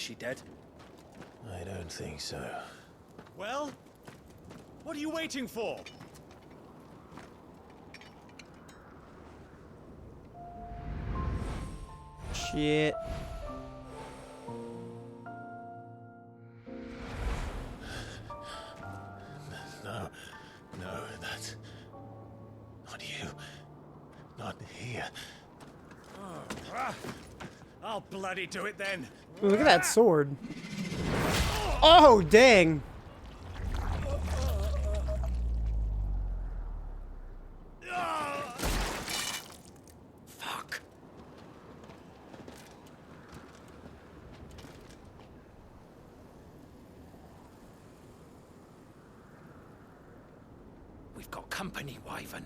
she dead? I don't think so. Well, what are you waiting for? Shit. No, that's not you. Not here. I'll bloody do it then. Ooh, look at that sword. Oh, dang. Fuck. We've got company, Wyvern.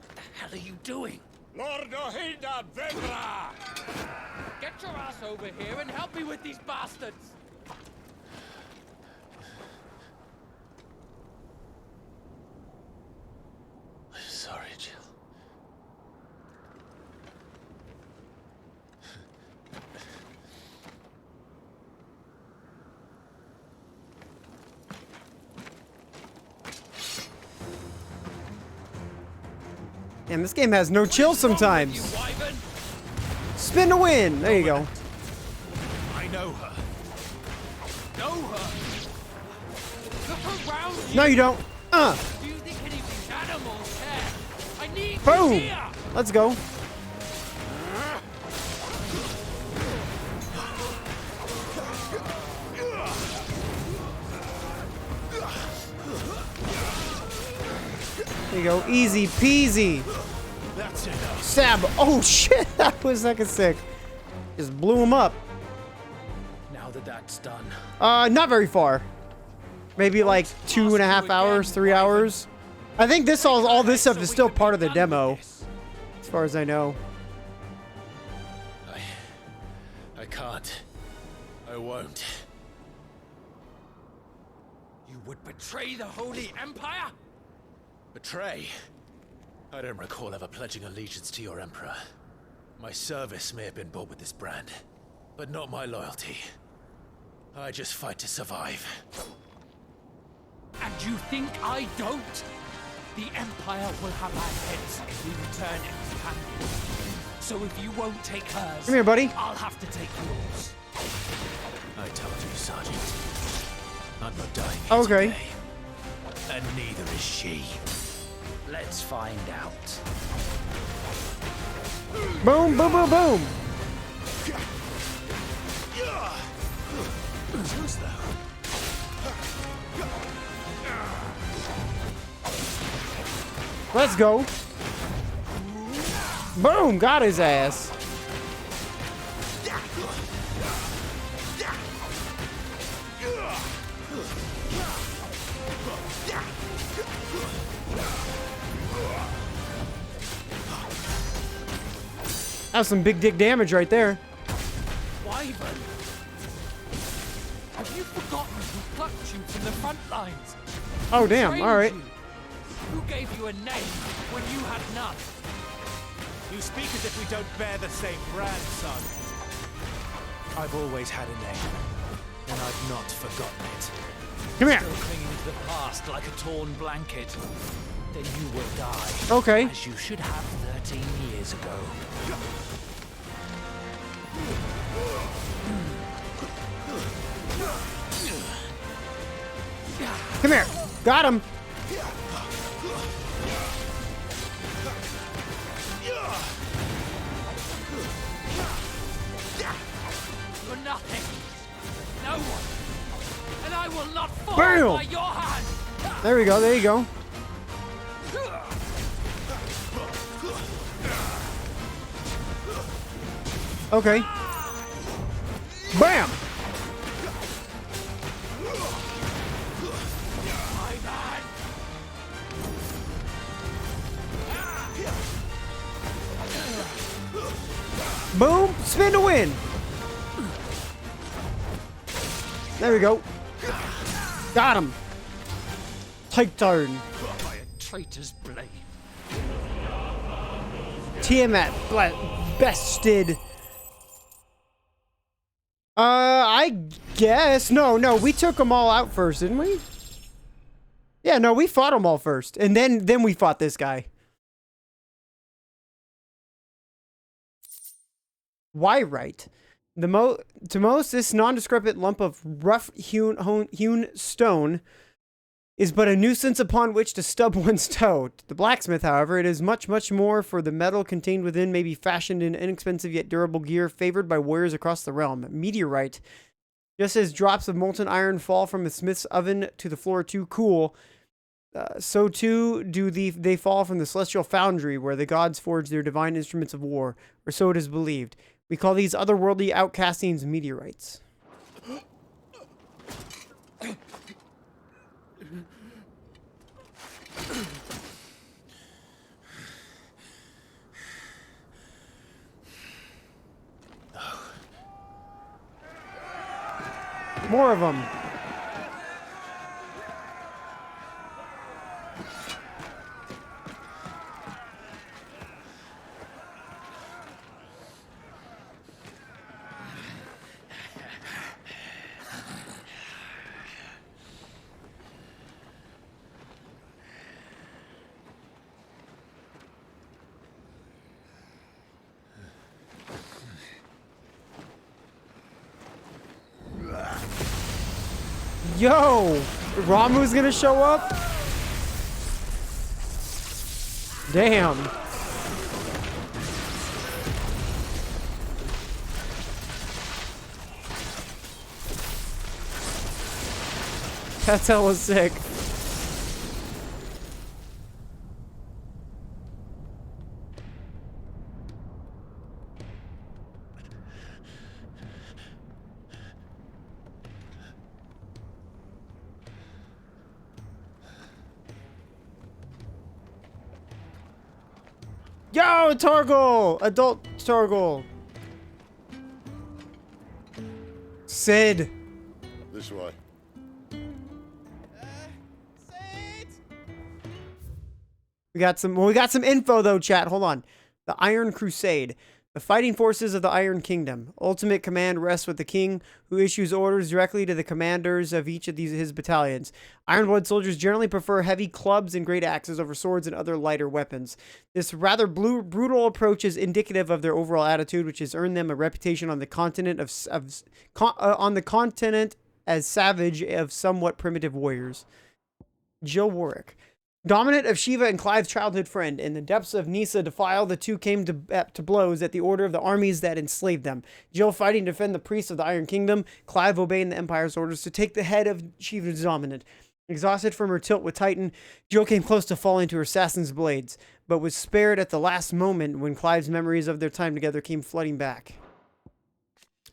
What the hell are you doing? Lord Ohilda Vendra! Get your ass over here and help me with these bastards! I'm sorry, Jill. Damn, this game has no chill sometimes. Spin to win. There you go. I know her. Know her? Look around you! No, you don't. Do you think any of these animals care? I need Boom. you here! Let's go. There you go. Easy peasy. That's enough. Stab. Oh, shit. That was fucking sick. Just blew him up. Now that that's done, Not very far. Maybe like 2.5 hours, 3 hours. I think this all this stuff is still part of the demo, as far as I know. I can't. I won't. You would betray the Holy Empire? Betray? I don't recall ever pledging allegiance to your Emperor. My service may have been bought with this brand, but not my loyalty. I just fight to survive. And you think I don't? The Empire will have our heads if we return empty-handed. So if you won't take hers, Come here, buddy. I'll have to take yours. I told you, Sergeant. I'm not dying here Okay. today. And neither is she. let's find out. Boom, boom, boom, boom. Let's go. Boom, got his ass. That's some big dick damage right there. Wyvern! Have you forgotten who plucked you from the front lines? Oh, damn. Trained All right. you? Who gave you a name when you had none? You speak as if we don't bear the same brand, son. I've always had a name, and I've not forgotten it. Come here. Still clinging to the past like a torn blanket. Then you will die. Okay. As you should have 13 years ago. Come here. Got him. You're nothing. No one. And I will not fall Bam! by your hand. There we go. There you go. Okay. Bam! Boom! Spin to win! There we go. Got him. Take turn. By a traitor's blade. Tiamat bested. I guess. No, we took them all out first, didn't we? Yeah, no, we fought them all first. And then we fought this guy. Why right? To most, this nondescript lump of rough hewn stone is but a nuisance upon which to stub one's toe. To the blacksmith, however, it is much, much more, for the metal contained within may be fashioned in inexpensive yet durable gear favored by warriors across the realm. Meteorite. Just as drops of molten iron fall from a smith's oven to the floor too cool, so too do they fall from the celestial foundry where the gods forge their divine instruments of war, or so it is believed. We call these otherworldly outcastings meteorites. More of them. Yo! Ramu's gonna show up? Damn. That's hella sick. Yo, Torgal! Adult Torgal. Sid. This way. We got some info though, chat. Hold on. The Iron Crusade. The fighting forces of the Iron Kingdom. Ultimate command rests with the king, who issues orders directly to the commanders of each of his battalions. Ironblood soldiers generally prefer heavy clubs and great axes over swords and other lighter weapons. This rather brutal approach is indicative of their overall attitude, which has earned them a reputation on the continent as savage of somewhat primitive warriors. Jill Warwick. Dominant of Shiva and Clive's childhood friend, in the depths of Nisa defile, the two came to blows at the order of the armies that enslaved them. Jill fighting to defend the priests of the Iron Kingdom, Clive obeying the Empire's orders to take the head of Shiva's dominant. Exhausted from her tilt with Titan, Jill came close to falling to her assassin's blades, but was spared at the last moment when Clive's memories of their time together came flooding back.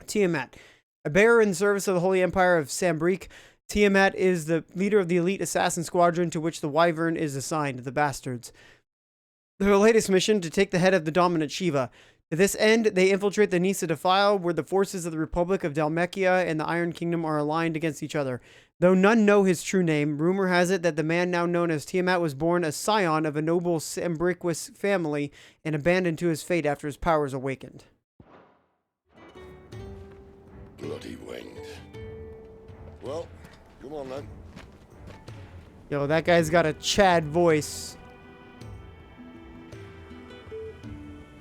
Tiamat. A bearer in service of the Holy Empire of Sambrique, Tiamat is the leader of the elite assassin squadron to which the Wyvern is assigned, the Bastards. Their latest mission, to take the head of the dominant Shiva. To this end, they infiltrate the Nisa Defile, where the forces of the Republic of Dalmekia and the Iron Kingdom are aligned against each other. Though none know his true name, rumor has it that the man now known as Tiamat was born a scion of a noble Sambriquis family and abandoned to his fate after his powers awakened. Bloody wind. Well, come on then. Yo, that guy's got a Chad voice.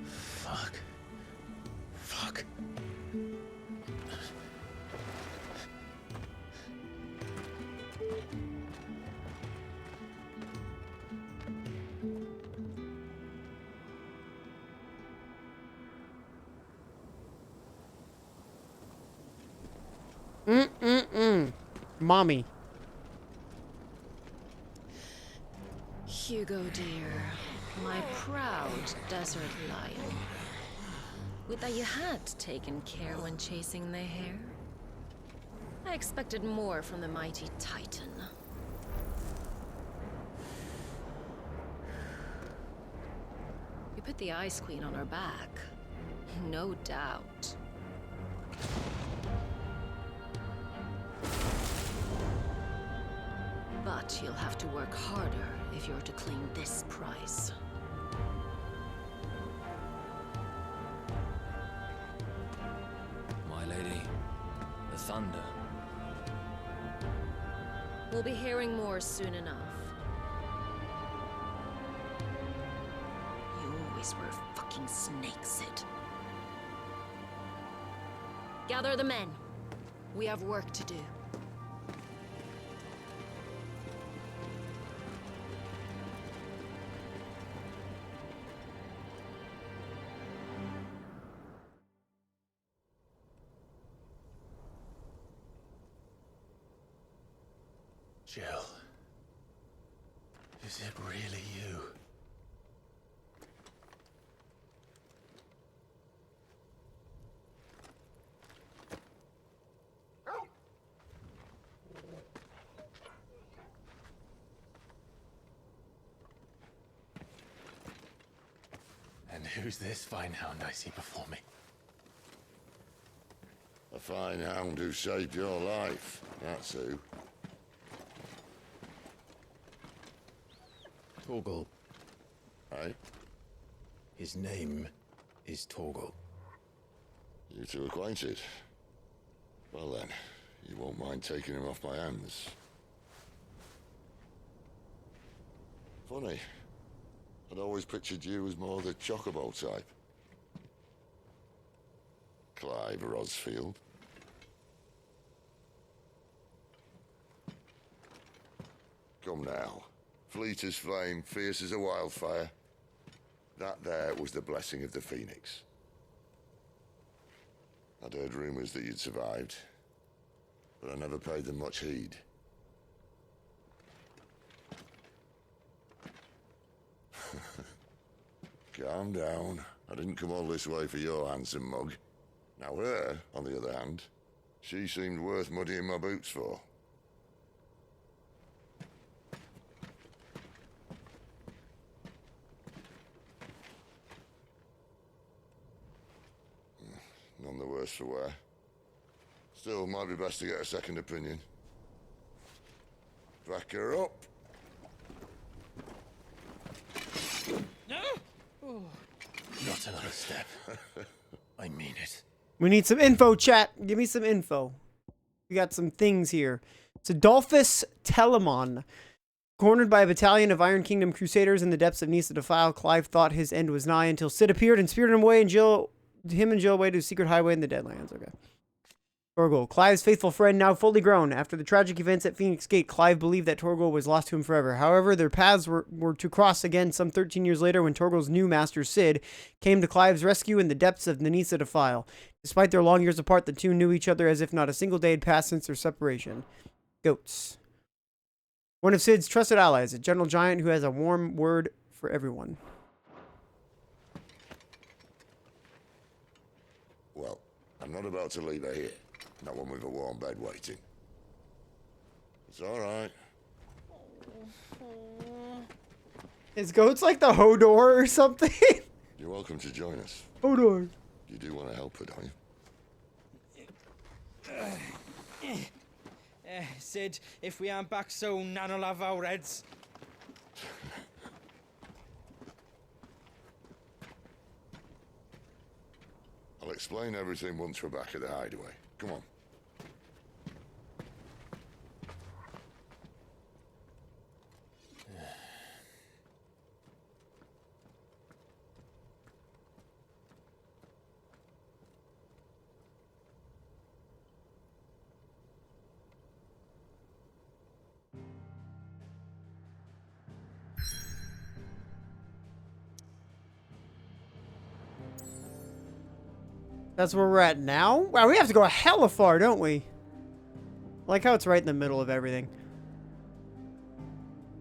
Fuck. Mommy. Hugo dear, my proud desert lion. Would that you had taken care when chasing the hare? I expected more from the mighty Titan. You put the Ice Queen on her back, no doubt. But you'll have to work harder if you're to claim this prize. thunder. We'll be hearing more soon enough. You always were a fucking snake, Sid. Gather the men. We have work to do. Jill. Is it really you? And who's this fine hound I see before me? A fine hound who saved your life. That's who. Torgal. Hey? His name is Torgal. You two acquainted? Well then, you won't mind taking him off my hands. Funny. I'd always pictured you as more the chocobo type. Clive Rosfield. Come now. Fleet as flame, fierce as a wildfire. That there was the blessing of the Phoenix. I'd heard rumors that you'd survived, but I never paid them much heed. Calm down. I didn't come all this way for your handsome mug. Now her, on the other hand, she seemed worth muddying my boots for. None the worse for wear. Still, might be best to get a second opinion. Back her up. Not another step. I mean it. We need some info, chat. Give me some info. We got some things here. It's Adolphus Telemon. Cornered by a battalion of Iron Kingdom Crusaders in the depths of Nisa Defile, Clive thought his end was nigh until Sid appeared and spirited him away, and him and Jill away to a secret highway in the Deadlands. Okay. Torgal, Clive's faithful friend, now fully grown. After the tragic events at Phoenix Gate, Clive believed that Torgal was lost to him forever. However, their paths were to cross again some 13 years later when Torgal's new master, Sid, came to Clive's rescue in the depths of the Nisa Defile. Despite their long years apart, the two knew each other as if not a single day had passed since their separation. Goats. One of Sid's trusted allies, a gentle giant who has a warm word for everyone. Well, I'm not about to leave her here. Not one with a warm bed waiting. It's all right. Is Goats like the Hodor or something? You're welcome to join us. Hodor. You do want to help her, don't you? Sid, if we aren't back soon, Nan will have our heads. I'll explain everything once we're back at the hideaway. Come on. That's where we're at now? Wow, we have to go hella far, don't we? I like how it's right in the middle of everything.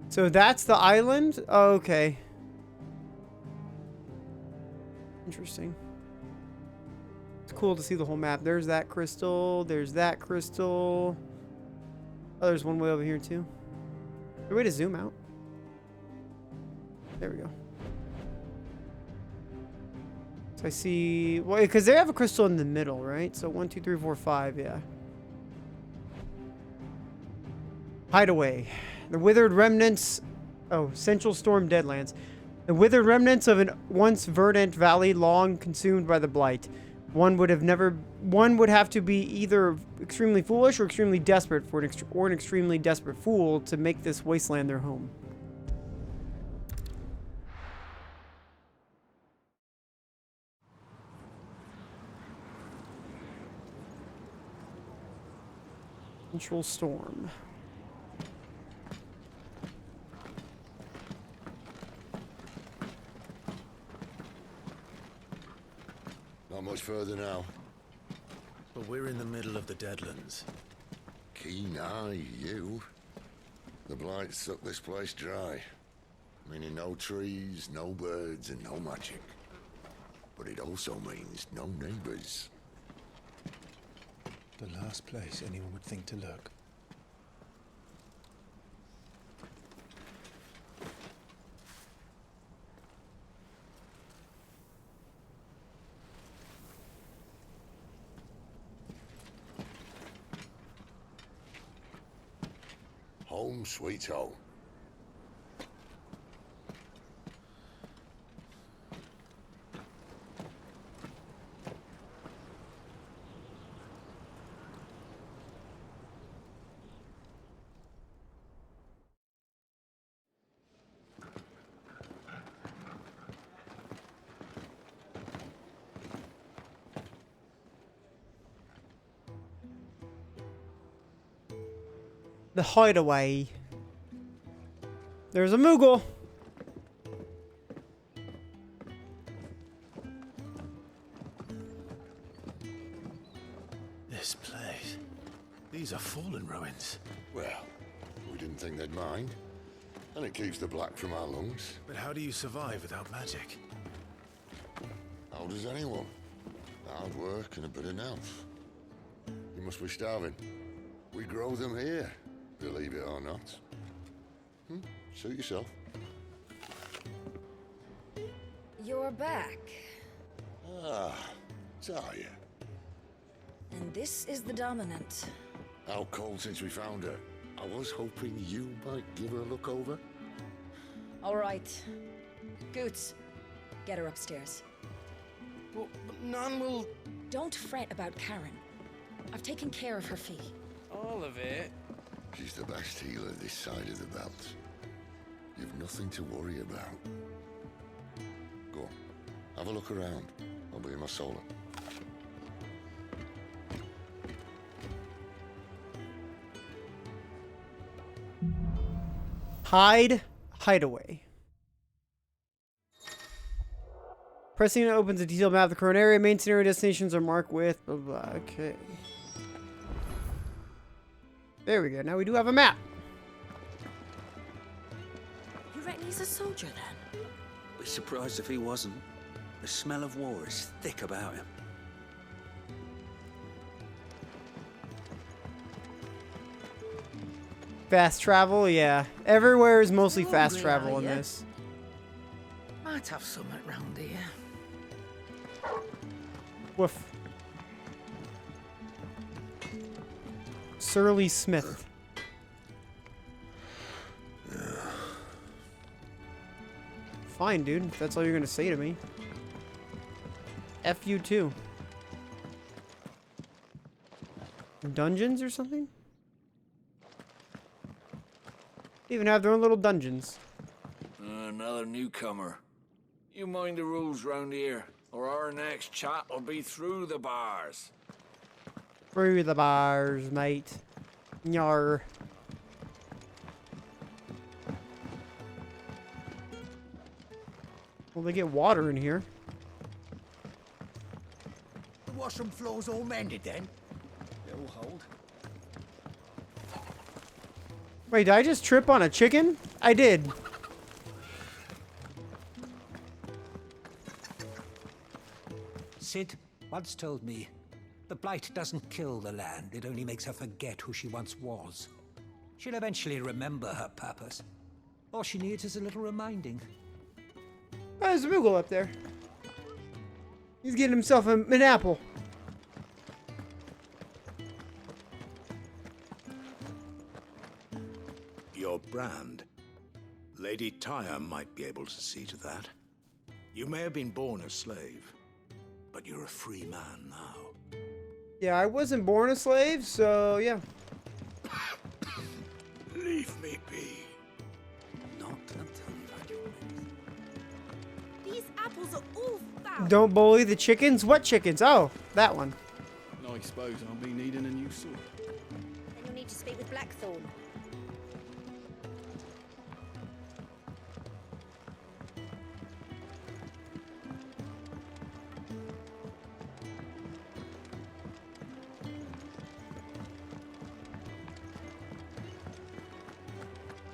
So that's the island? Oh, okay. Interesting. It's cool to see the whole map. There's that crystal. There's that crystal. Oh, there's one way over here, too. Is there a way to zoom out? There we go. So I see... Well, because they have a crystal in the middle, right? So 1, 2, 3, 4, 5, yeah. Hideaway. The withered remnants... Oh, Central Storm Deadlands. The withered remnants of an once verdant valley long consumed by the blight. One would have to be either extremely foolish or extremely desperate for an extremely desperate fool to make this wasteland their home. Control storm. Not much further now. But we're in the middle of the Deadlands. Keen eye, you. The blight sucked this place dry. Meaning no trees, no birds, and no magic. But it also means no neighbors. The last place anyone would think to look. Home sweet home. The hideaway. There's a Moogle. This place. These are fallen ruins. Well, we didn't think they'd mind. And it keeps the black from our lungs. But how do you survive without magic? How does anyone? Hard work and a bit of nerve. You must be starving. We grow them here, believe it or not. Suit yourself. You're back. Ah, Talia. And this is the Dominant. How cold since we found her. I was hoping you might give her a look over. All right. Goots, get her upstairs. But none will... Don't fret about Karen. I've taken care of her fee. All of it? She's the best healer this side of the belt. You've nothing to worry about. Go on, have a look around. I'll be in my solar. Hideaway. Pressing it opens a detailed map of the current area. Main scenario destinations are marked with blah, blah. Okay. There we go. Now we do have a map. You reckon he's a soldier then? Be surprised if he wasn't. The smell of war is thick about him. Fast travel, yeah. Everywhere is mostly fast travel in this. Might have something round here. Woof. Surly Smith. Fine, dude. If that's all you're gonna say to me. F you too. Dungeons or something? They even have their own little dungeons. Another newcomer. You mind the rules round here, or our next chat will be through the bars. Through the bars, mate. Yar. Well, they get water in here. The washroom floor's all mended then? It'll hold. Wait, did I just trip on a chicken? I did. Sid once told me, the blight doesn't kill the land, it only makes her forget who she once was. She'll eventually remember her purpose. All she needs is a little reminding. Oh, there's a Moogle up there. He's getting himself an apple. Your brand. Lady Tyre might be able to see to that. You may have been born a slave, but you're a free man now. Yeah, I wasn't born a slave, so yeah. Leave me be. Not until you've had your medicine. These apples are all foul. Don't bully the chickens? What chickens? Oh, that one. I suppose I'll be needing a new sword. Then you'll need to speak with Blackthorn.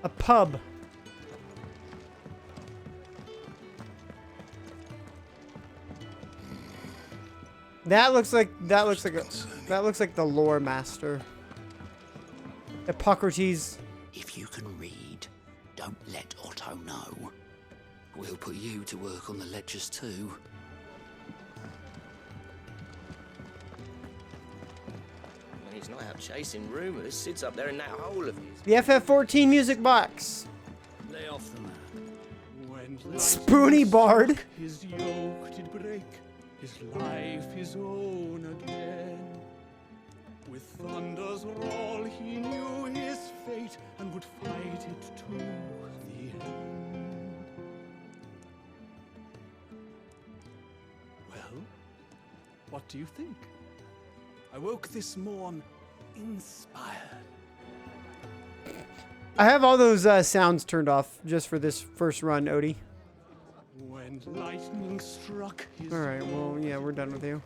A pub. That looks like the lore master. Hippocrates. If you can read, don't let Otto know. We'll put you to work on the ledgers too. He's not out chasing rumours. Sid's up there in that hole of his. The FF14 music box. Lay off the man. When Spoony Bard. His yoke did break, his life his own again. With thunder's roll he knew his fate and would fight it to the end. Well, what do you think? I woke this morn inspired. I have all those sounds turned off just for this first run, Odie. When lightning struck his Alright, well, yeah, we're done with you.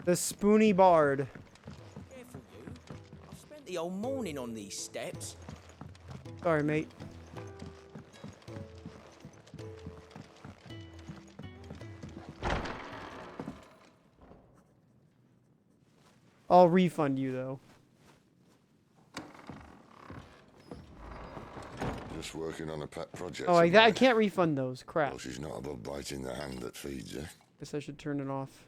The Spoony Bard. Careful, you. I've spent the whole morning on these steps. Sorry, mate. I'll refund you, though. Just working on a pet project. Oh, I can't refund those. Crap. Well, she's not above biting the hand that feeds her. Guess I should turn it off.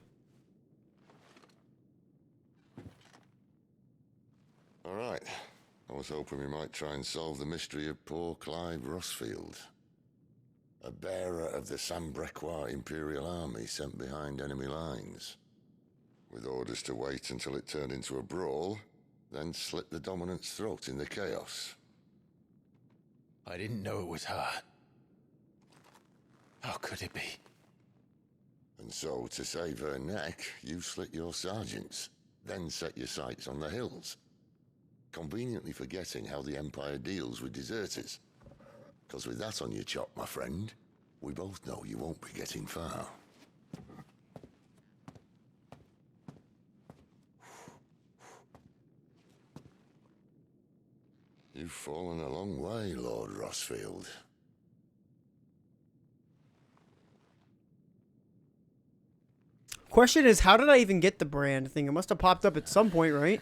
All right. I was hoping we might try and solve the mystery of poor Clive Rossfield. A bearer of the Sambrequois Imperial Army sent behind enemy lines. With orders to wait until it turned into a brawl, then slit the dominant's throat in the chaos. I didn't know it was her. How could it be? And so, to save her neck, you slit your sergeants, then set your sights on the hills. Conveniently forgetting how the Empire deals with deserters. Because with that on your chop, my friend, we both know you won't be getting far. You've fallen a long way, Lord Rossfield. Question is, how did I even get the brand thing? It must have popped up at some point, right?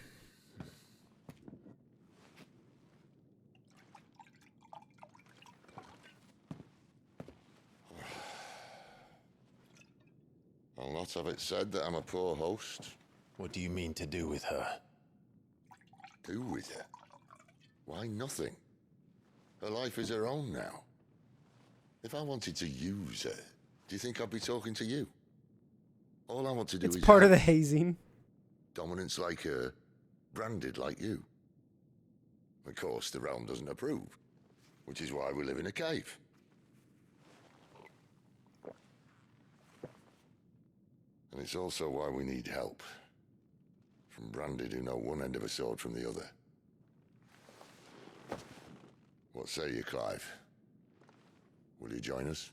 I'll not have it said that I'm a poor host. What do you mean to do with her? Do with her? Why, nothing. Her life is her own now. If I wanted to use her, do you think I'd be talking to you? All I want to do is... It's part of the hazing. Dominants like her, branded like you. Of course, the realm doesn't approve, which is why we live in a cave. And it's also why we need help. From branded who know one end of a sword from the other. What say you, Clive? Will you join us?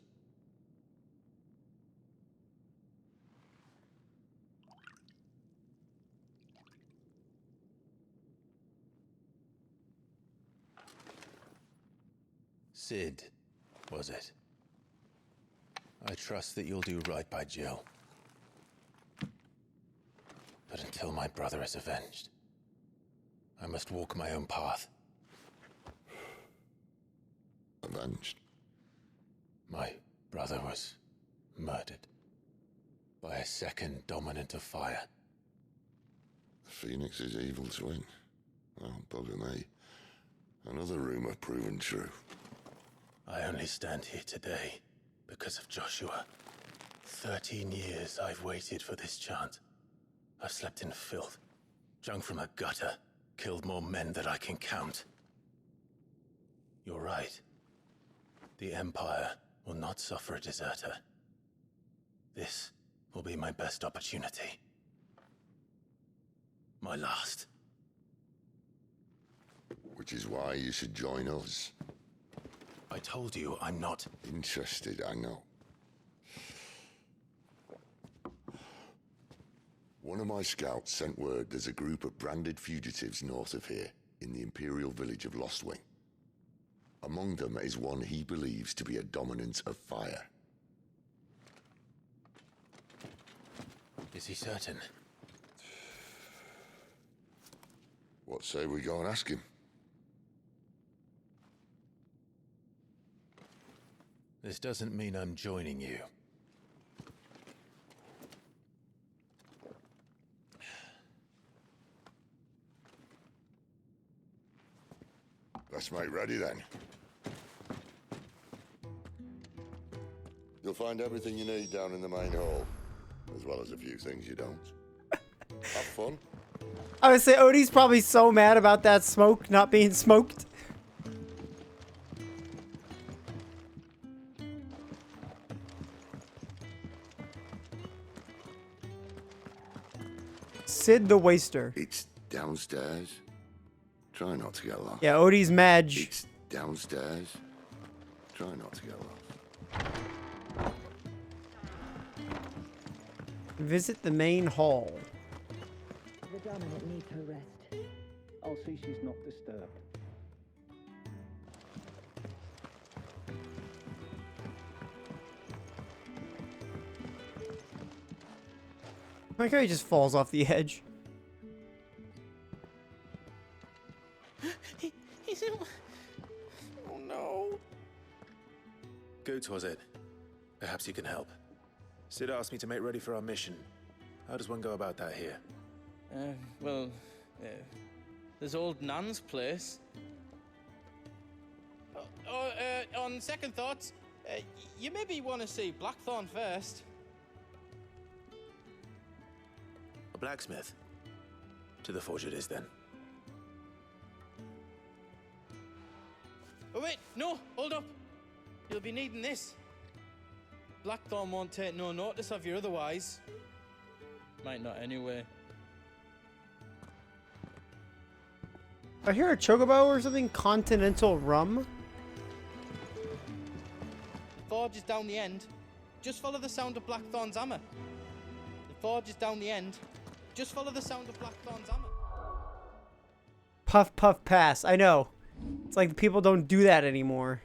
Sid, was it? I trust that you'll do right by Jill. But until my brother is avenged, I must walk my own path. Avenged? My brother was murdered by a second dominant of fire. The Phoenix's evil twin. Oh, bugger me. Another rumor proven true. I only stand here today because of Joshua. 13 years I've waited for this chance. I've slept in filth, drunk from a gutter, killed more men than I can count. You're right. The Empire will not suffer a deserter. This will be my best opportunity. My last. Which is why you should join us. I told you I'm not interested, I know. One of my scouts sent word there's a group of branded fugitives north of here, in the Imperial village of Lostwing. Among them is one he believes to be a dominant of fire. Is he certain? What say we go and ask him? This doesn't mean I'm joining you. Let's make ready then. You'll find everything you need down in the main hall, as well as a few things you don't. Have fun. I would say Odie's probably so mad about that smoke not being smoked. Sid the Waster. It's downstairs. Try not to get lost. Yeah, Odie's Madge. It's downstairs. Try not to get lost. Visit the main hall. The dominant needs her rest. I'll see she's not disturbed. I like how he just falls off the edge. He's in... Oh no. Goot was it? Perhaps you can help. Sid asked me to make ready for our mission. How does one go about that here? Well, there's old Nan's place. On second thoughts, you maybe want to see Blackthorn first. A blacksmith? To the forge it is then. Oh wait, no, hold up. You'll be needing this. Blackthorn won't take no notice of you otherwise. Might not anyway. I hear a chocobo or something. Continental rum. The forge is down the end. Just follow the sound of Blackthorn's hammer. The forge is down the end. Just follow the sound of Blackthorn's hammer. Puff, puff, pass. I know. It's like people don't do that anymore.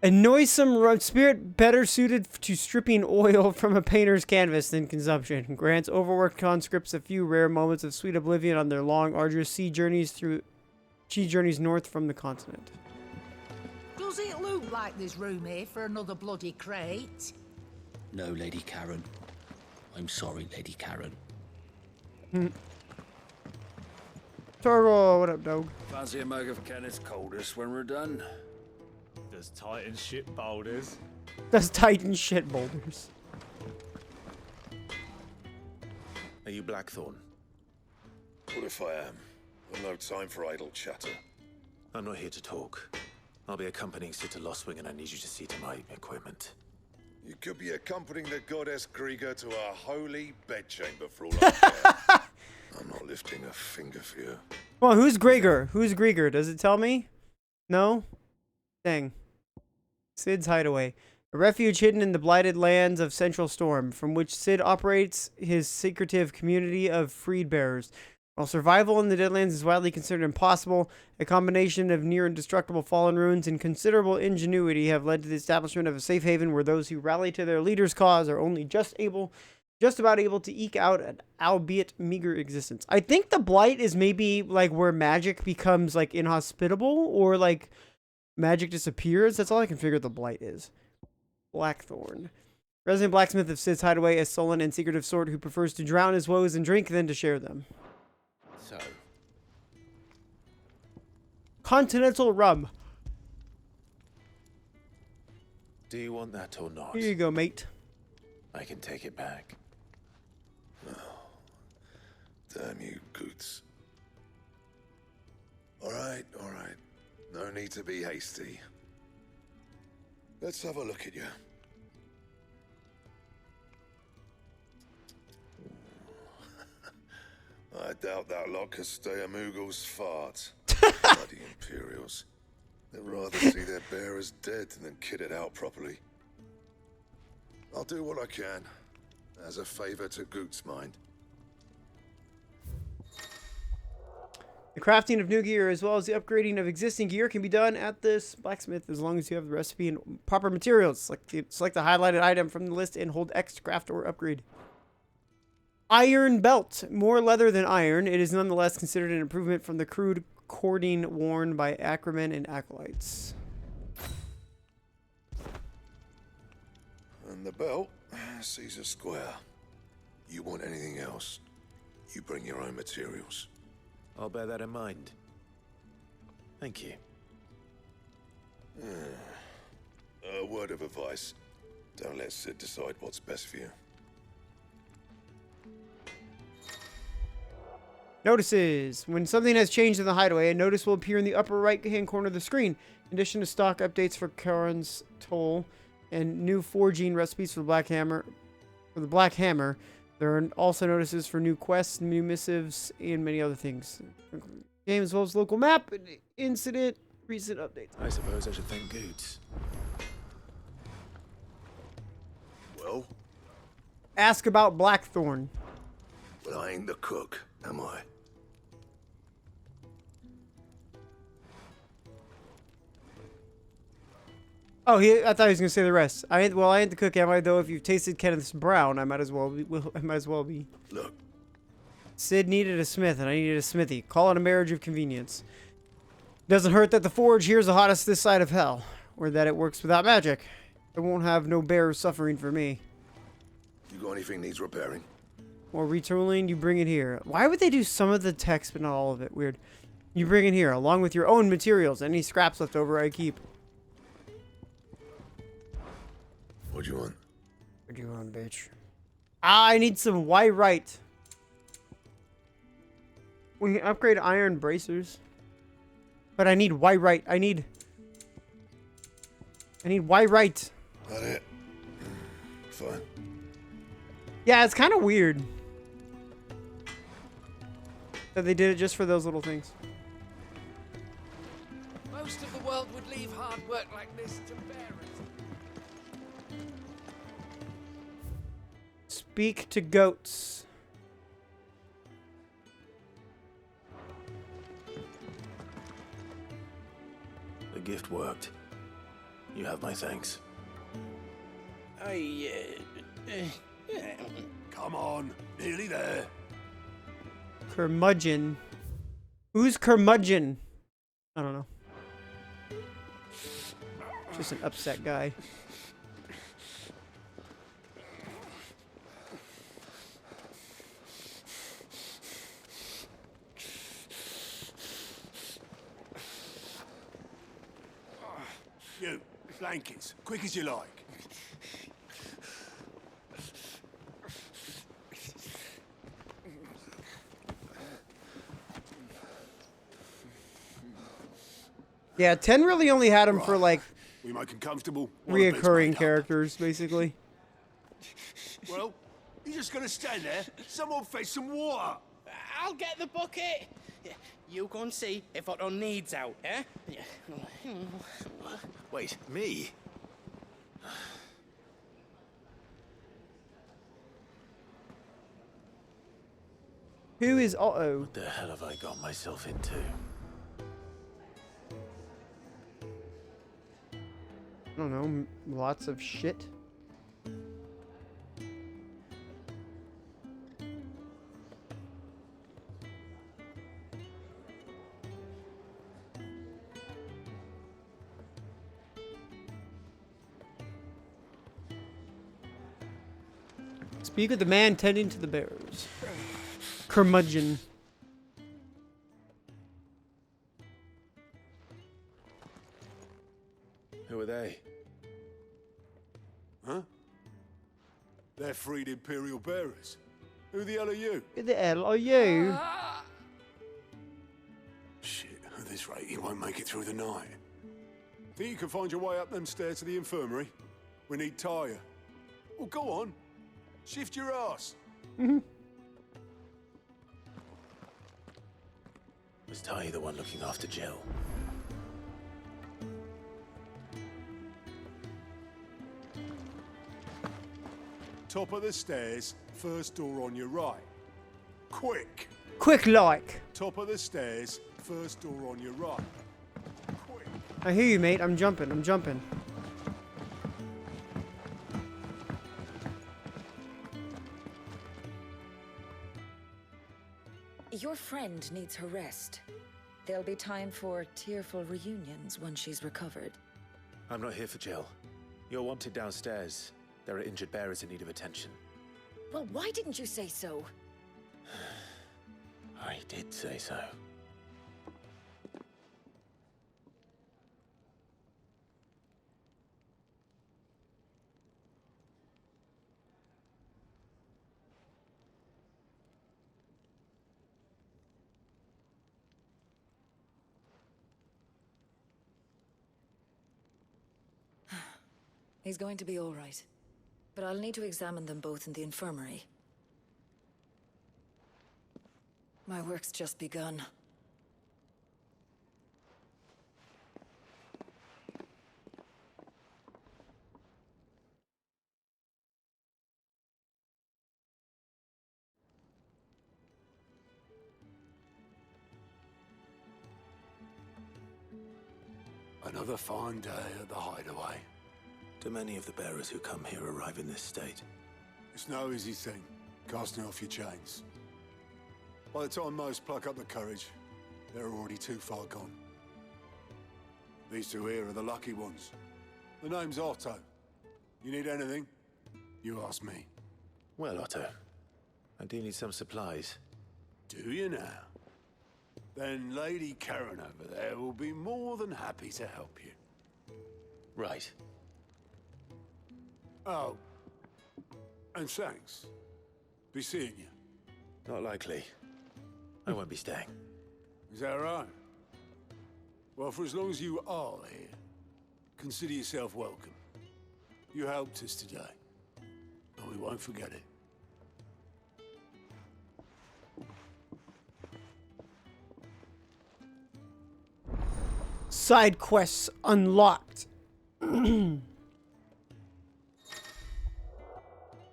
A noisome spirit better suited to stripping oil from a painter's canvas than consumption. Grants overworked conscripts a few rare moments of sweet oblivion on their long, arduous sea journeys north from the continent. Does it look like there's room here for another bloody crate? No, Lady Karen. I'm sorry, Lady Karen. Torgo, what up, dog? Fancy a mug of Kenneth's coldest when we're done? Does Titan shit boulders? Does Titan shit boulders? Are you Blackthorn? What if I am? I've no time for idle chatter. I'm not here to talk. I'll be accompanying Sid to Lostwing, and I need you to see to my equipment. You could be accompanying the goddess Krieger to a holy bedchamber for all I care. I'm not lifting a finger for you. Well, who's Gregor? Who's Gregor? Does it tell me? No? Dang. Sid's hideaway. A refuge hidden in the blighted lands of Central Storm, from which Sid operates his secretive community of freed-bearers. While survival in the Deadlands is widely considered impossible, a combination of near indestructible fallen ruins and considerable ingenuity have led to the establishment of a safe haven where those who rally to their leader's cause are only just about able to eke out an albeit meager existence. I think the Blight is maybe like where magic becomes like inhospitable or like magic disappears. That's all I can figure the Blight is. Blackthorn. Resident blacksmith of Sid's hideaway, a sullen and secretive sort who prefers to drown his woes in drink than to share them. So, Continental rum. Do you want that or not? Here you go, mate. I can take it back. Damn you, Goots. All right. No need to be hasty. Let's have a look at you. I doubt that lot could stay a Moogle's fart. Bloody Imperials. They'd rather see their bearers dead than kitted out properly. I'll do what I can, as a favor to Goot's mind. The crafting of new gear, as well as the upgrading of existing gear, can be done at this blacksmith as long as you have the recipe and proper materials. Select the highlighted item from the list and hold X to craft or upgrade. Iron belt. More leather than iron. It is nonetheless considered an improvement from the crude cording worn by ackermen and acolytes. And the belt, Caesar Square. You want anything else, you bring your own materials. I'll bear that in mind. Thank you. A word of advice. Don't let Sid decide what's best for you. Notices. When something has changed in the hideaway, a notice will appear in the upper right-hand corner of the screen. In addition to stock updates for Karen's Toll and new forging recipes for the Black Hammer, there are also notices for new quests, new missives, and many other things. Game as well as local map, incident, recent updates. I suppose I should thank Goots. Well? Ask about Blackthorn. But I ain't the cook, am I? Oh, I thought he was gonna say the rest. I ain't the cook, am I? Though, if you've tasted Kenneth's brown, I might as well be. Look. Sid needed a smith, and I needed a smithy. Call it a marriage of convenience. Doesn't hurt that the forge here's the hottest this side of hell, or that it works without magic. It won't have no bear suffering for me. You got anything needs repairing? Or retooling, you bring it here. Why would they do some of the text but not all of it? Weird. You bring it here, along with your own materials. Any scraps left over, I keep. What do you want? What do you want, bitch? I need some Wyrite. We can upgrade iron bracers. But I need Wyrite. I need Wyrite. That it? Fine. Yeah, it's kind of weird that they did it just for those little things. Most of the world would leave hard work like this to bearers. Speak to goats. The gift worked. You have my thanks. Come on, nearly there. Curmudgeon. Who's Curmudgeon? I don't know. Just an upset guy. You, blankets, quick as you like. Yeah, 10 really only had him for like We make him comfortable. reoccurring characters, basically. Well, you're just gonna stand there? Someone fetch some water. I'll get the bucket. You go and see if Otto needs out, eh? Wait, me? Who is Otto? What the hell have I got myself into? I don't know, lots of shit. Speak with the man tending to the bearers. Curmudgeon. Who are they? They're freed Imperial bearers. Who the hell are you? Who the hell are you? Shit, at this rate, he won't make it through the night. Think you can find your way up them stairs to the infirmary? We need Tyre. Well, go on. Shift your ass. Was Ty the one looking after Jill? Top of the stairs, first door on your right. Quick! Quick like. Top of the stairs, first door on your right. I hear you, mate. I'm jumping. I'm jumping. Your friend needs her rest. There'll be time for tearful reunions when she's recovered. I'm not here for Jill. You're wanted downstairs. There are injured bearers in need of attention. Well, why didn't you say so? I did say so. He's going to be all right. But I'll need to examine them both in the infirmary. My work's just begun. Another fine day at the hideaway. Do many of the bearers who come here arrive in this state? It's no easy thing, casting off your chains. By the time most pluck up the courage, they're already too far gone. These two here are the lucky ones. The name's Otto. You need anything? You ask me. Well, Otto, I do need some supplies. Do you now? Then Lady Karen over there will be more than happy to help you. Right. Oh. And thanks. Be seeing you. Not likely. I won't be staying. Is that right? Well, for as long as you are here, consider yourself welcome. You helped us today, and we won't forget it. Side quests unlocked.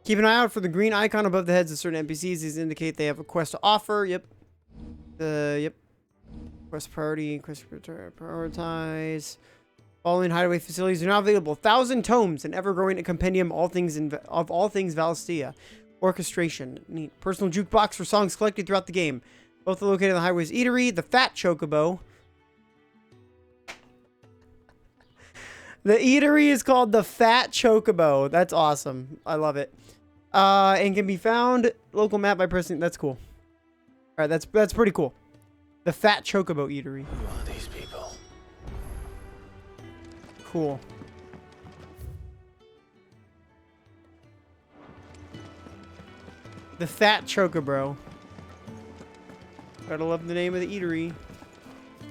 Keep an eye out for the green icon above the heads of certain NPCs. These indicate they have a quest to offer. Yep. Yep. Quest priority. Quest prioritize. Following hideaway facilities are now available. 1,000 tomes, an ever-growing compendium of all things Valestia. Orchestration. Neat. Personal jukebox for songs collected throughout the game. Both are located in the highway's eatery. The Fat Chocobo. The eatery is called the Fat Chocobo. That's awesome. I love it. And can be found local map by pressing. That's cool. All right, that's pretty cool. The Fat Chocobo eatery. Who are these people? Cool. The Fat Chocobo. Gotta love the name of the eatery.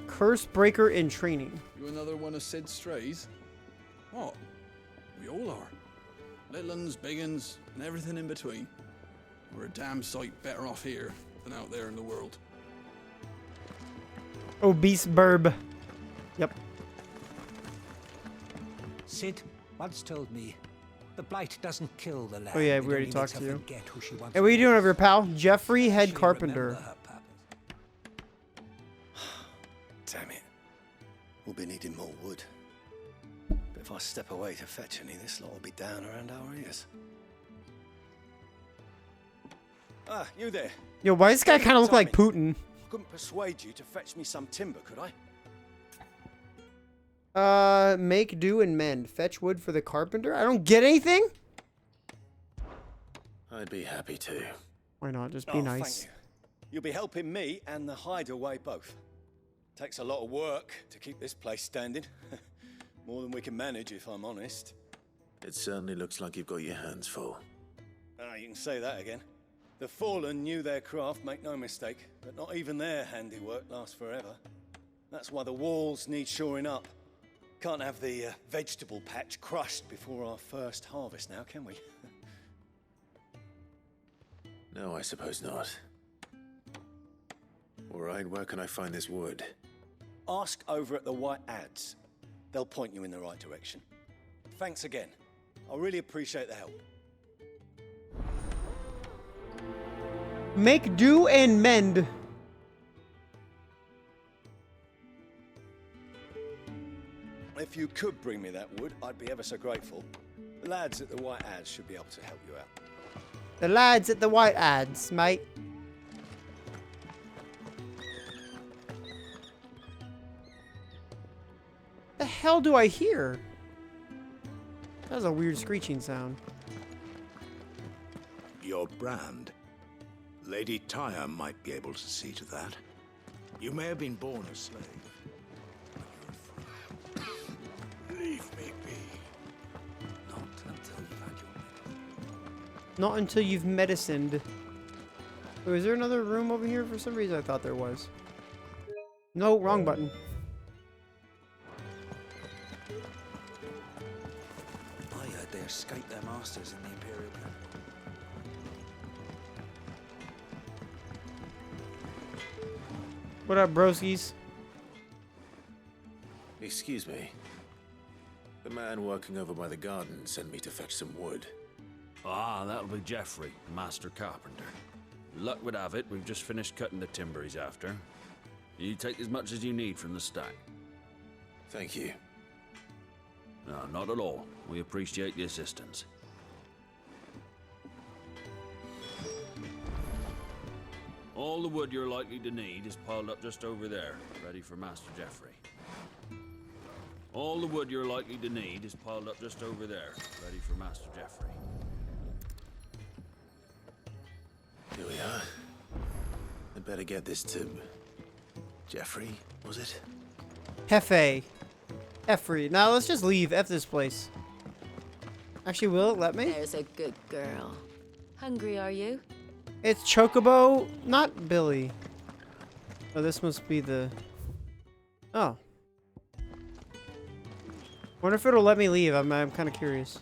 Curse Breaker in training. You another one of Sid's strays? What? We all are. Little uns, big uns, and everything in between. We're a damn sight better off here than out there in the world. Obese burb. Yep. Sid once told me, the blight doesn't kill the land. Oh yeah, it we already only talked makes to her you. forget who she once Hey, what are you doing was. over here, pal? Jeffrey Head She'll Carpenter. remember her purpose. Damn it. We'll be needing more wood. But if I step away to fetch any, this lot will be down around our ears. Ah, you there. Yo, why does this guy kind of look like Putin? I couldn't persuade you to fetch me some timber, could I? Make, do, and mend. Fetch wood for the carpenter? I don't get anything? I'd be happy to. Why not? Just be nice. Thank you. You'll be helping me and the hideaway both. Takes a lot of work to keep this place standing. More than we can manage, if I'm honest. It certainly looks like you've got your hands full. Ah, you can say that again. The Fallen knew their craft, make no mistake, but not even their handiwork lasts forever. That's why the walls need shoring up. Can't have the vegetable patch crushed before our first harvest now, can we? No, I suppose not. All right, where can I find this wood? Ask over at the White Ads. They'll point you in the right direction. Thanks again. I really appreciate the help. Make do and mend. If you could bring me that wood, I'd be ever so grateful. The lads at the White Ads should be able to help you out. The lads at the White Ads, mate. The hell do I hear? That was a weird screeching sound. Your brand. Lady Tyre might be able to see to that. You may have been born a slave. Leave me be. Not until you've medicined. Oh, is there another room over here? For some reason I thought there was. No, wrong button. I heard they escaped their masters in the Imperial camp. What up, broskies? Excuse me. The man working over by the garden sent me to fetch some wood. Ah, that'll be Geoffrey, master carpenter. Luck would have it, we've just finished cutting the timber he's after. You take as much as you need from the stack. Thank you. No, not at all. We appreciate the assistance. All the wood you're likely to need is piled up just over there, ready for Master Geoffrey. All the wood you're likely to need is piled up just over there, ready for Master Geoffrey. Here we are. I'd better get this to... Geoffrey, was it? Hefe. Effrey. Now let's just leave. F this place. Actually, will it let me? There's a good girl. Hungry, are you? It's Chocobo, not Billy. Oh, this must be the... Oh. Wonder if it'll let me leave. I'm kind of curious.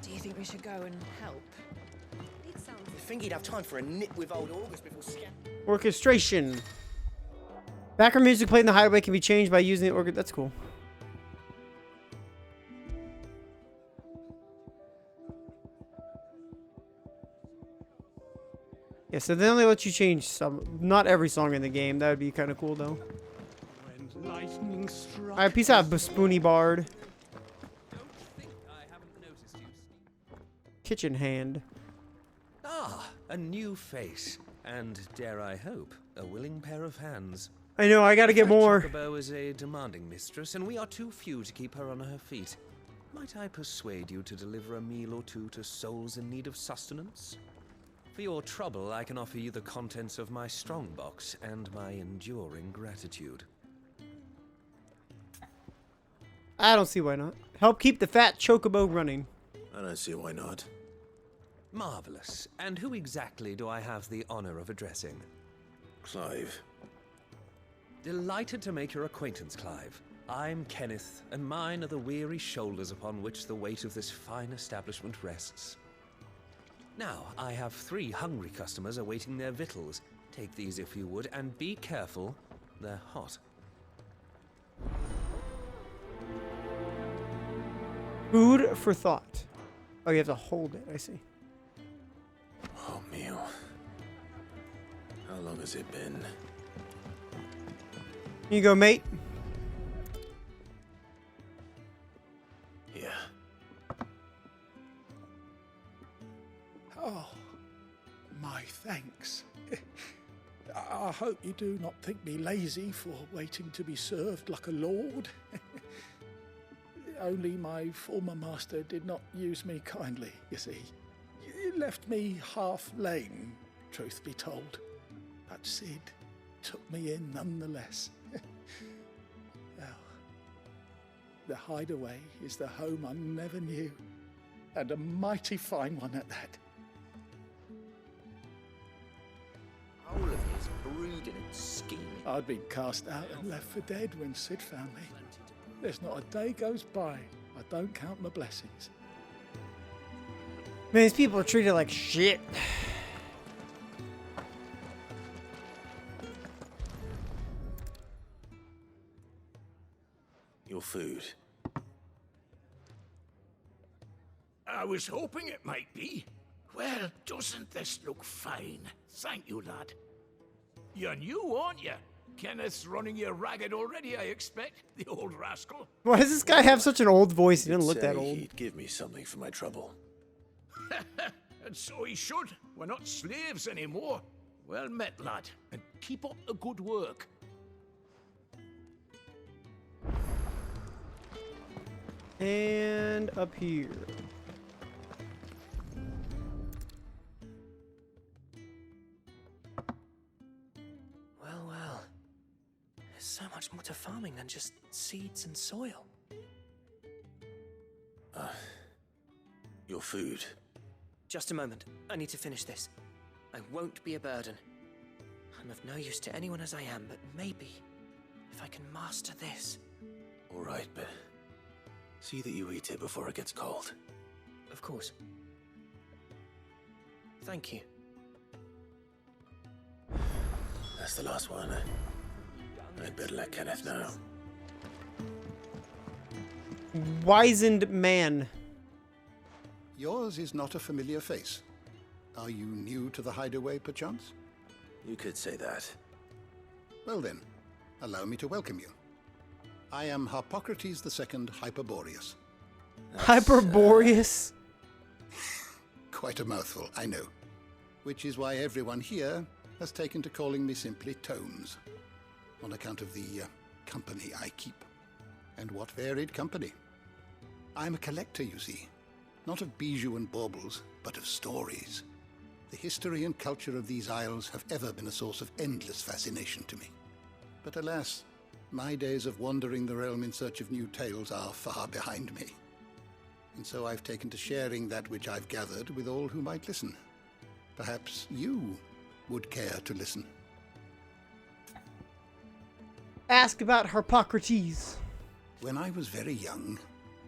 Do you think we should go and help? You think he'd have time for a nip with old August before Orchestration. Background music played in the hideaway can be changed by using the organ. That's cool. Yeah, so they only let you change some, not every song in the game. That would be kind of cool, though. Lightning struck. Alright, peace out, Spoony Bard. Kitchen hand. Ah, a new face. And, dare I hope, a willing pair of hands. I know, I gotta get more. Chocobo is a demanding mistress, and we are too few to keep her on her feet. Might I persuade you to deliver a meal or two to souls in need of sustenance? For your trouble, I can offer you the contents of my strongbox and my enduring gratitude. I don't see why not. Help keep the fat Chocobo running. I don't see why not. Marvelous. And who exactly do I have the honor of addressing? Clive. Delighted to make your acquaintance, Clive. I'm Kenneth, and mine are the weary shoulders upon which the weight of this fine establishment rests. Now, I have 3 hungry customers awaiting their victuals. Take these if you would, and be careful, they're hot. Food for thought. Oh, you have to hold it, I see. Oh, meal. How long has it been? Here you go, mate. Yeah. Oh, my thanks. I hope you do not think me lazy for waiting to be served like a lord. Only my former master did not use me kindly, you see. He left me half lame, truth be told. But Sid took me in nonetheless. The hideaway is the home I never knew, and a mighty fine one at that. All of his brooding and scheming. I'd been cast out and left for dead when Sid found me. There's not a day goes by I don't count my blessings. Man, these people are treated like shit. Your food. I was hoping it might be. Well, doesn't this look fine? Thank you, lad. You're new, aren't you? Kenneth's running you ragged already, I expect. The old rascal. Why does this guy have such an old voice? He doesn't look Say that old. He'd give me something for my trouble. And so he should. We're not slaves anymore. Well met, lad. And keep up the good work. And up here. Well, well. There's so much more to farming than just seeds and soil. Your food. Just a moment. I need to finish this. I won't be a burden. I'm of no use to anyone as I am, but maybe if I can master this. All right, but see that you eat it before it gets cold. Of course. Thank you. That's the last one. I'd better let Kenneth know. Wizened man. Yours is not a familiar face. Are you new to the hideaway, perchance? You could say that. Well then, allow me to welcome you. I am Harpocrates II Hyperboreus. Hyperboreus? Quite a mouthful, I know. Which is why everyone here has taken to calling me simply Tomes, on account of the company I keep. And what varied company. I'm a collector, you see. Not of bijou and baubles, but of stories. The history and culture of these isles have ever been a source of endless fascination to me. But alas, my days of wandering the realm in search of new tales are far behind me. And so I've taken to sharing that which I've gathered with all who might listen. Perhaps you would care to listen. Ask about Harpocrates. When I was very young,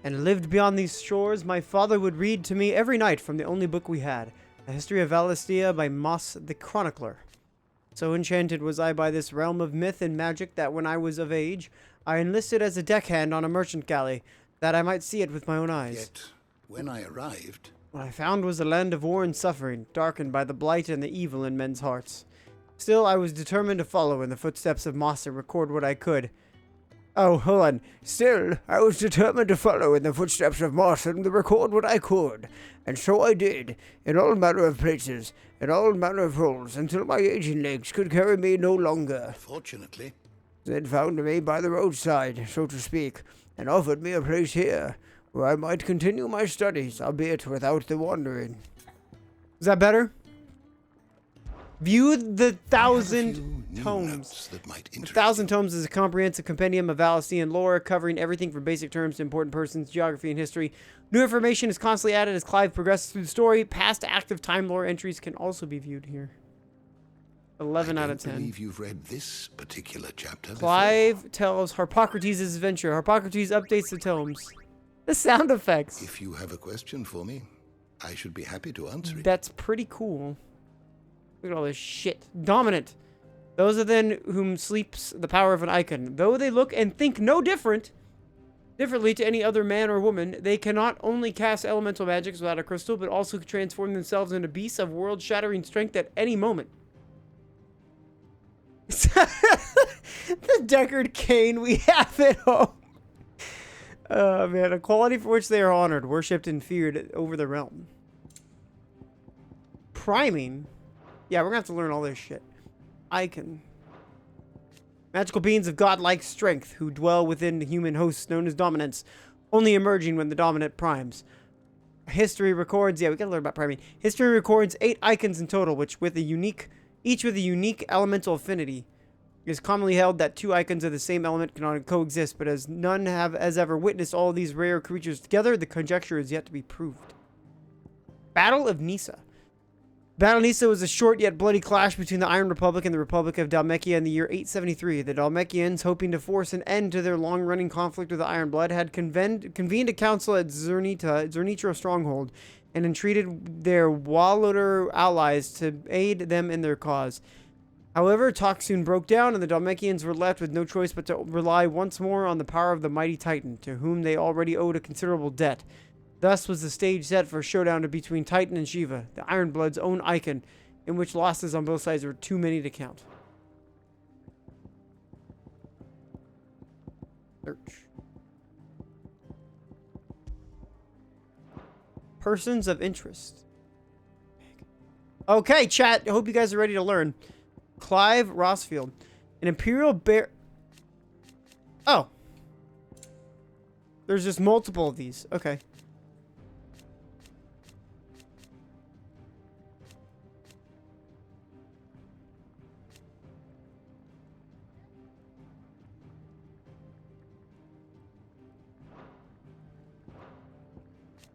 and lived beyond these shores, my father would read to me every night from the only book we had, A History of Valistia by Moss the Chronicler. So enchanted was I by this realm of myth and magic that when I was of age, I enlisted as a deckhand on a merchant galley, that I might see it with my own eyes. Yet, when I arrived, what I found was a land of war and suffering, darkened by the blight and the evil in men's hearts. Still, I was determined to follow in the footsteps of Moss and record what I could. Oh, hold on. Still, I was determined to follow in the footsteps of Moss and to record what I could. And so I did, in all manner of places, in all manner of roles, until my aging legs could carry me no longer. Fortunately. Then found me by the roadside, so to speak, and offered me a place here, where I might continue my studies, albeit without the wandering. Is that better? View the Thousand Tomes. That might The Thousand Tomes is a comprehensive compendium of Valestian lore, covering everything from basic terms to important persons, geography, and history. New information is constantly added as Clive progresses through the story. Past active time lore entries can also be viewed here. 11 out of 10. I believe you've read this particular chapter Clive tells Harpocrates' adventure. Harpocrates updates the tomes. The sound effects. If you have a question for me, I should be happy to answer it. That's pretty cool. Look at all this shit. Dominant. Those are then whom sleeps the power of an icon. Though they look and think no differently to any other man or woman, they cannot only cast elemental magics without a crystal, but also transform themselves into beasts of world-shattering strength at any moment. The Deckard cane we have at home. Oh, man. A quality for which they are honored, worshipped, and feared over the realm. Priming? Yeah, we're gonna have to learn all this shit. Icon. Magical beings of godlike strength who dwell within human hosts known as dominants, only emerging when the dominant primes. History records, yeah, we gotta learn about priming. History records 8 icons in total, each with a unique elemental affinity. It is commonly held that two icons of the same element cannot coexist, but as none has ever witnessed all these rare creatures together, the conjecture is yet to be proved. Battle of Nissa. Battle of Nissa was a short yet bloody clash between the Iron Republic and the Republic of Dhalmekia in the year 873. The Dhalmekians, hoping to force an end to their long-running conflict with the Iron Blood, had convened a council at Zernitra Stronghold and entreated their Walloder allies to aid them in their cause. However, talks soon broke down, and the Dhalmekians were left with no choice but to rely once more on the power of the mighty Titan, to whom they already owed a considerable debt. Thus was the stage set for a showdown between Titan and Shiva, the Ironblood's own icon, in which losses on both sides were too many to count. Search. Persons of interest. Okay, chat. I hope you guys are ready to learn. Clive Rossfield. An Imperial bear... Oh. There's just multiple of these. Okay.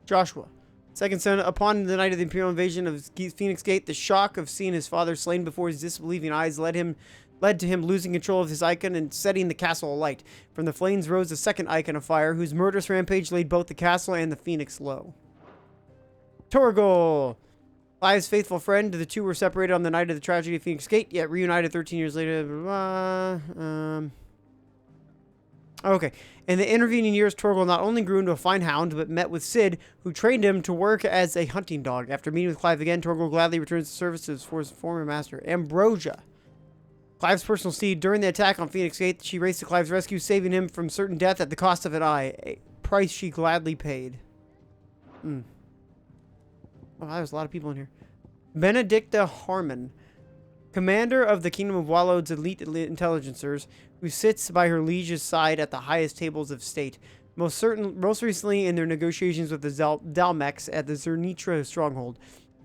Joshua. Second son, upon the night of the Imperial invasion of Phoenix Gate, the shock of seeing his father slain before his disbelieving eyes led to him losing control of his icon and setting the castle alight. From the flames rose a second icon of fire, whose murderous rampage laid both the castle and the Phoenix low. Torgal. Clive's faithful friend. The two were separated on the night of the tragedy of Phoenix Gate, yet reunited 13 years later. Okay. In the intervening years, Torgal not only grew into a fine hound, but met with Cid, who trained him to work as a hunting dog. After meeting with Clive again, Torgal gladly returns to services for his former master, Ambrosia. Clive's personal steed. During the attack on Phoenix Gate, she raced to Clive's rescue, saving him from certain death at the cost of an eye, a price she gladly paid. Oh, there's a lot of people in here. Benedicta Harmon. Commander of the Kingdom of Wallod's elite intelligencers, who sits by her liege's side at the highest tables of state, most recently in their negotiations with the Dalmex at the Zernitra stronghold.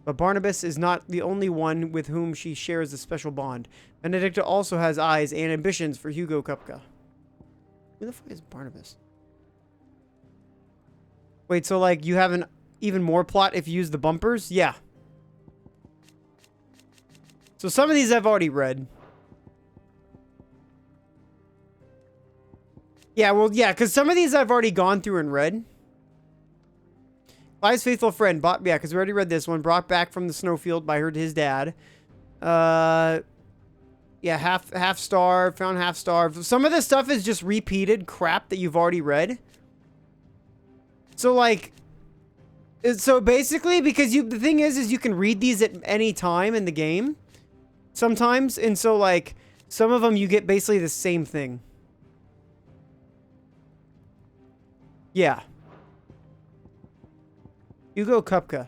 But Barnabas is not the only one with whom she shares a special bond. Benedicta also has eyes and ambitions for Hugo Kupka. Who the fuck is Barnabas? Wait, so like you have an even more plot if you use the bumpers? Yeah. So some of these I've already read. Yeah, well, yeah, because some of these I've already gone through and read. Clive's faithful friend, yeah, because we already read this one. Brought back from the snowfield by his dad. Yeah, half starved, found half starved. Some of this stuff is just repeated crap that you've already read. So like, so basically, because the thing is you can read these at any time in the game. Sometimes, and so like, some of them you get basically the same thing. Yeah. Hugo Kupka.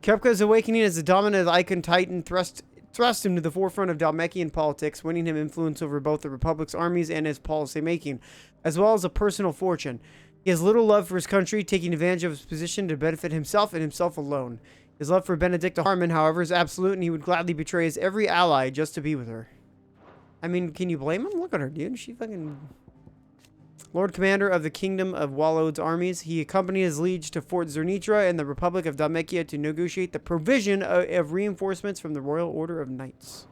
Kupka's awakening as the dominant icon titan thrust him to the forefront of Dhalmekian politics, winning him influence over both the Republic's armies and his policy making, as well as a personal fortune. He has little love for his country, taking advantage of his position to benefit himself and himself alone. His love for Benedicta Harmon, however, is absolute, and he would gladly betray his every ally just to be with her. I mean, can you blame him? Look at her, dude. She fucking... Lord Commander of the Kingdom of Wallod's armies, he accompanied his liege to Fort Zernitra in the Republic of Dhalmekia to negotiate the provision of reinforcements from the Royal Order of Knights.